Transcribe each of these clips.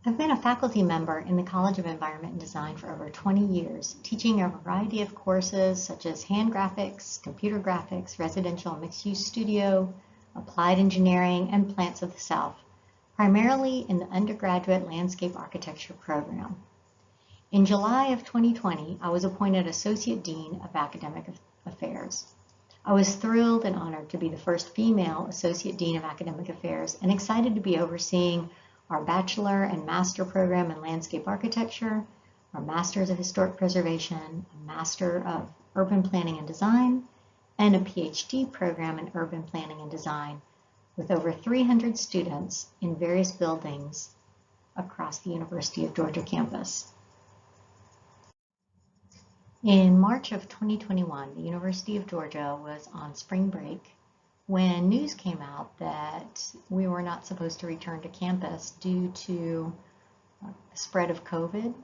I've been a faculty member in the College of Environment and Design for over 20 years, teaching a variety of courses such as hand graphics, computer graphics, residential and mixed-use studio, applied engineering, and plants of the South, primarily in the undergraduate landscape architecture program. In July of 2020, I was appointed Associate Dean of Academic Affairs. I was thrilled and honored to be the first female Associate Dean of Academic Affairs and excited to be overseeing our Bachelor and Master program in Landscape Architecture, our Masters of Historic Preservation, a Master of Urban Planning and Design, and a PhD program in Urban Planning and Design with over 300 students in various buildings across the University of Georgia campus. In March of 2021, the University of Georgia was on spring break when news came out that we were not supposed to return to campus due to the spread of COVID.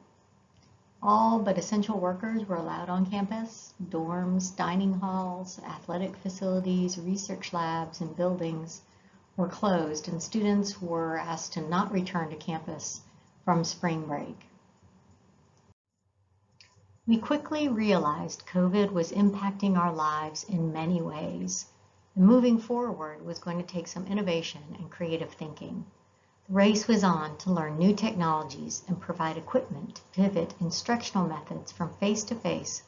All but essential workers were allowed on campus. Dorms, dining halls, athletic facilities, research labs, and buildings were closed, and students were asked to not return to campus from spring break. We quickly realized COVID was impacting our lives in many ways. And moving forward was going to take some innovation and creative thinking. The race was on to learn new technologies and provide equipment to pivot instructional methods from face-to-face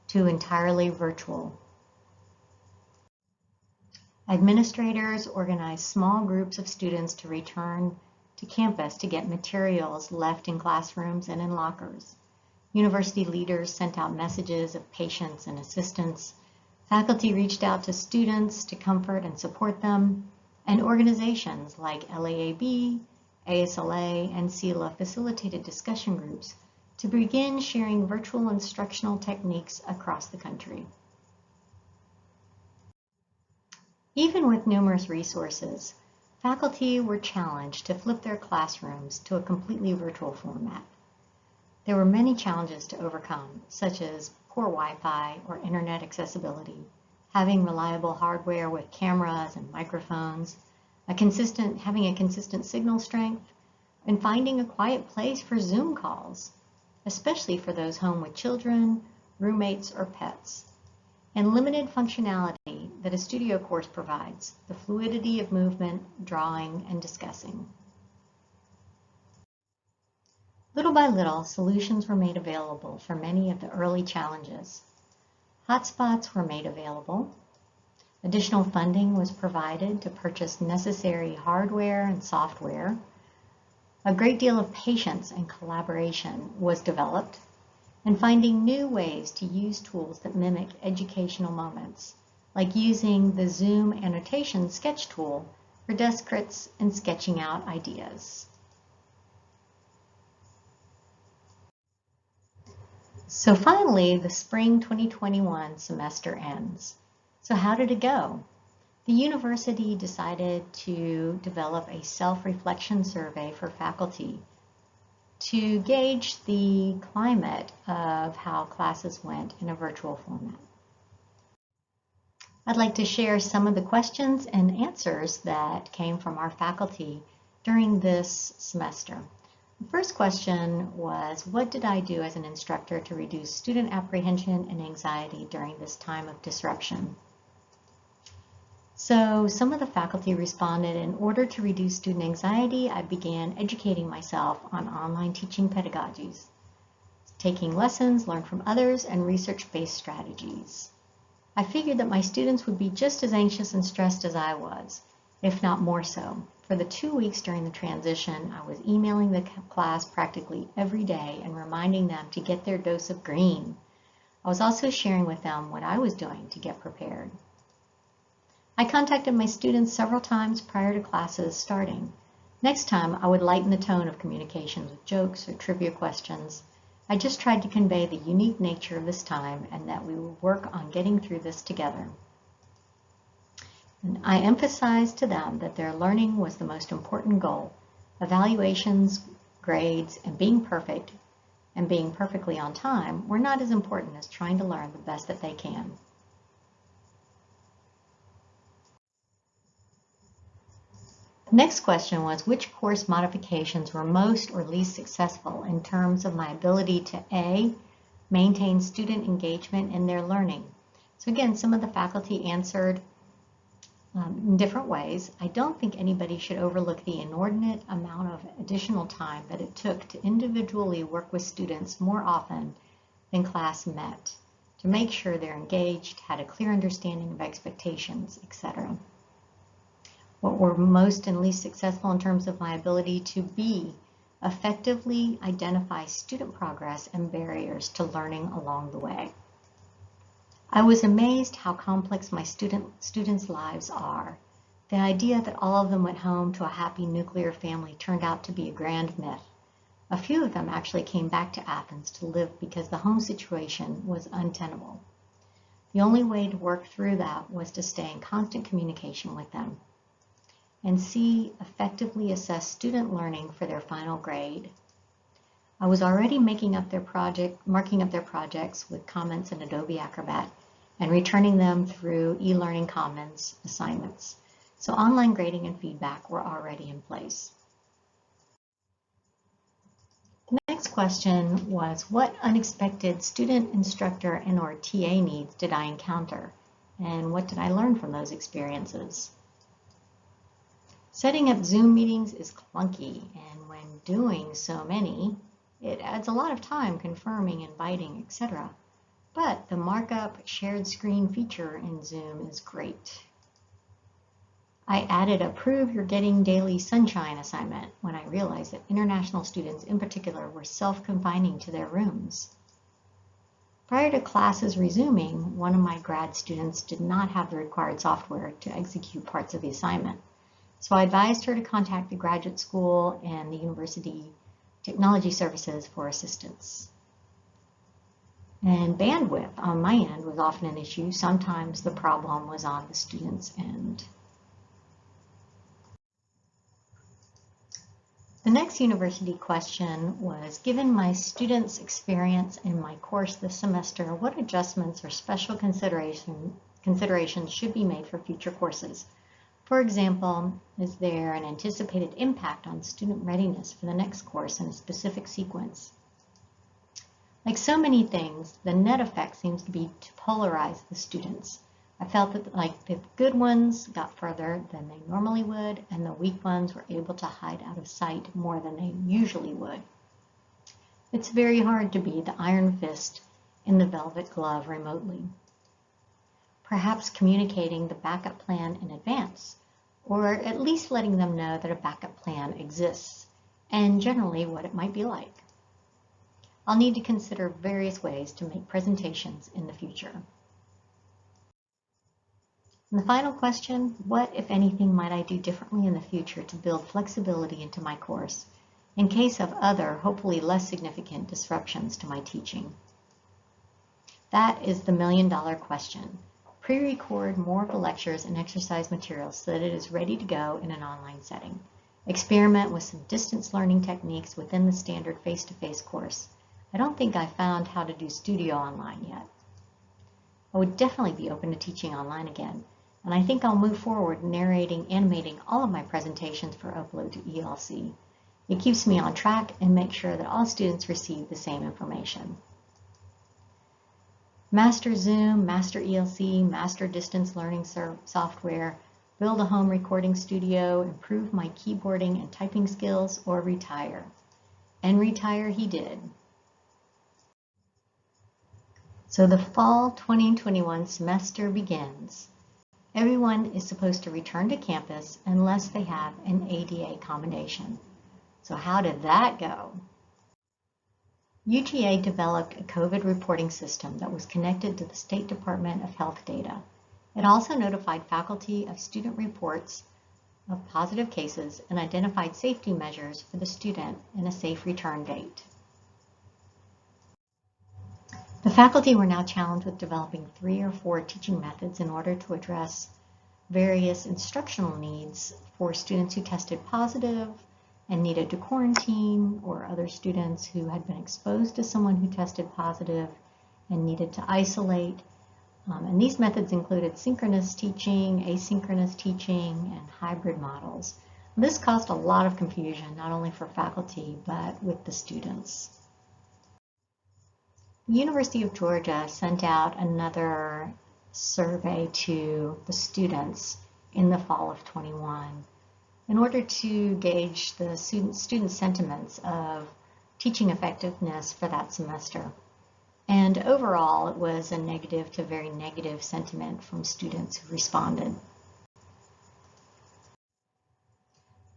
to entirely virtual. Administrators organized small groups of students to return to campus to get materials left in classrooms and in lockers. University leaders sent out messages of patience and assistance. Faculty reached out to students to comfort and support them, and organizations like LAAB, ASLA, and CELA facilitated discussion groups to begin sharing virtual instructional techniques across the country. Even with numerous resources, faculty were challenged to flip their classrooms to a completely virtual format. There were many challenges to overcome, such as poor Wi-Fi or internet accessibility, having reliable hardware with cameras and microphones, having a consistent signal strength, and finding a quiet place for Zoom calls, especially for those home with children, roommates, or pets, and limited functionality that a studio course provides, the fluidity of movement, drawing, and discussing. Little by little, solutions were made available for many of the early challenges. Hotspots were made available. Additional funding was provided to purchase necessary hardware and software. A great deal of patience and collaboration was developed, and finding new ways to use tools that mimic educational moments, like using the Zoom annotation sketch tool for desk crits and sketching out ideas. So finally, the spring 2021 semester ends. So how did it go? The university decided to develop a self-reflection survey for faculty to gauge the climate of how classes went in a virtual format. I'd like to share some of the questions and answers that came from our faculty during this semester. The first question was, what did I do as an instructor to reduce student apprehension and anxiety during this time of disruption? So some of the faculty responded, in order to reduce student anxiety, I began educating myself on online teaching pedagogies, taking lessons learned from others, and research-based strategies. I figured that my students would be just as anxious and stressed as I was, if not more so. For the 2 weeks during the transition, I was emailing the class practically every day and reminding them to get their dose of green. I was also sharing with them what I was doing to get prepared. I contacted my students several times prior to classes starting. Next time, I would lighten the tone of communications with jokes or trivia questions. I just tried to convey the unique nature of this time and that we would work on getting through this together. And I emphasized to them that their learning was the most important goal. Evaluations, grades, and being perfect and being perfectly on time were not as important as trying to learn the best that they can. The next question was, which course modifications were most or least successful in terms of my ability to A, maintain student engagement in their learning? So again, some of the faculty answered in different ways. I don't think anybody should overlook the inordinate amount of additional time that it took to individually work with students more often than class met, to make sure they're engaged, had a clear understanding of expectations, etc. What were most and least successful in terms of my ability to B, effectively identify student progress and barriers to learning along the way. I was amazed how complex my students' lives are. The idea that all of them went home to a happy nuclear family turned out to be a grand myth. A few of them actually came back to Athens to live because the home situation was untenable. The only way to work through that was to stay in constant communication with them. And C, effectively assess student learning for their final grade. I was already marking up their projects with comments in Adobe Acrobat and returning them through eLearning Commons assignments. So online grading and feedback were already in place. The next question was, what unexpected student, instructor, and/or TA needs did I encounter? And what did I learn from those experiences? Setting up Zoom meetings is clunky, and when doing so many, it adds a lot of time confirming, inviting, etc. But the markup shared screen feature in Zoom is great. I added a Prove You're Getting Daily Sunshine assignment when I realized that international students in particular were self-confining to their rooms. Prior to classes resuming, one of my grad students did not have the required software to execute parts of the assignment. So I advised her to contact the graduate school and the university technology services for assistance. And bandwidth on my end was often an issue. Sometimes the problem was on the student's end. The next university question was, given my students' experience in my course this semester, what adjustments or special considerations should be made for future courses? For example, is there an anticipated impact on student readiness for the next course in a specific sequence? Like so many things, the net effect seems to be to polarize the students. I felt that the good ones got further than they normally would, and the weak ones were able to hide out of sight more than they usually would. It's very hard to be the iron fist in the velvet glove remotely. Perhaps communicating the backup plan in advance, or at least letting them know that a backup plan exists, and generally what it might be like. I'll need to consider various ways to make presentations in the future. And the final question, what, if anything, might I do differently in the future to build flexibility into my course in case of other, hopefully less significant disruptions to my teaching? That is the million-dollar question. Pre-record more of the lectures and exercise materials so that it is ready to go in an online setting. Experiment with some distance learning techniques within the standard face-to-face course. I don't think I found how to do studio online yet. I would definitely be open to teaching online again, and I think I'll move forward animating all of my presentations for upload to ELC. It keeps me on track and makes sure that all students receive the same information. Master Zoom, master ELC, master distance learning software, build a home recording studio, improve my keyboarding and typing skills, or retire. And retire he did. So the fall 2021 semester begins. Everyone is supposed to return to campus unless they have an ADA accommodation. So how did that go? UGA developed a COVID reporting system that was connected to the State Department of Health data. It also notified faculty of student reports of positive cases and identified safety measures for the student and a safe return date. The faculty were now challenged with developing 3 or 4 teaching methods in order to address various instructional needs for students who tested positive and needed to quarantine, or other students who had been exposed to someone who tested positive and needed to isolate. And these methods included synchronous teaching, asynchronous teaching, and hybrid models. This caused a lot of confusion, not only for faculty, but with the students. The University of Georgia sent out another survey to the students in the fall of 21 in order to gauge the student sentiments of teaching effectiveness for that semester. And overall, it was a negative to very negative sentiment from students who responded.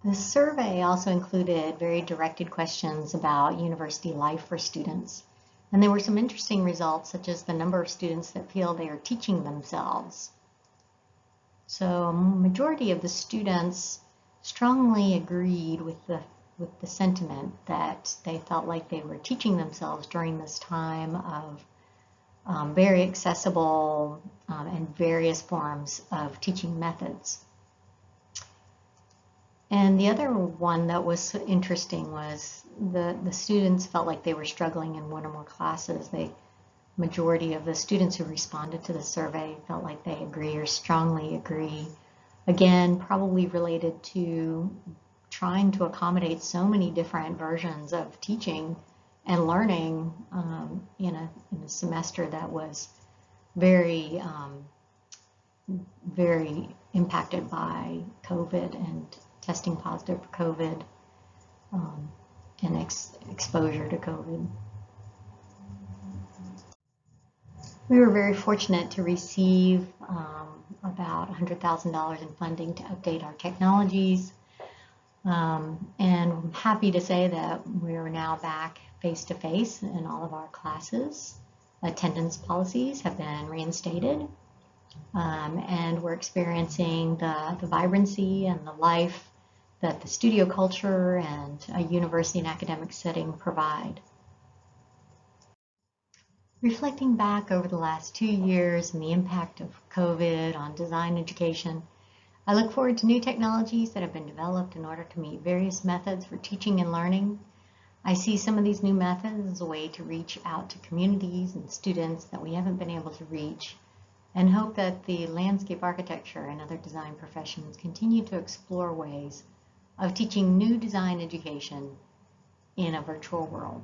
The survey also included very directed questions about university life for students. And there were some interesting results, such as the number of students that feel they are teaching themselves. So a majority of the students strongly agreed with the sentiment that they felt like they were teaching themselves during this time of very accessible and various forms of teaching methods. And the other one that was interesting was the students felt like they were struggling in one or more classes. The majority of the students who responded to the survey felt like they agree or strongly agree. Again, probably related to trying to accommodate so many different versions of teaching and learning in a semester that was very, very impacted by COVID and testing positive for COVID and exposure to COVID. We were very fortunate to receive about $100,000 in funding to update our technologies. And I'm happy to say that we are now back face-to-face in all of our classes. Attendance policies have been reinstated. And we're experiencing the vibrancy and the life that the studio culture and a university and academic setting provide. Reflecting back over the last 2 years and the impact of COVID on design education, I look forward to new technologies that have been developed in order to meet various methods for teaching and learning. I see some of these new methods as a way to reach out to communities and students that we haven't been able to reach, and hope that the landscape architecture and other design professions continue to explore ways of teaching new design education in a virtual world.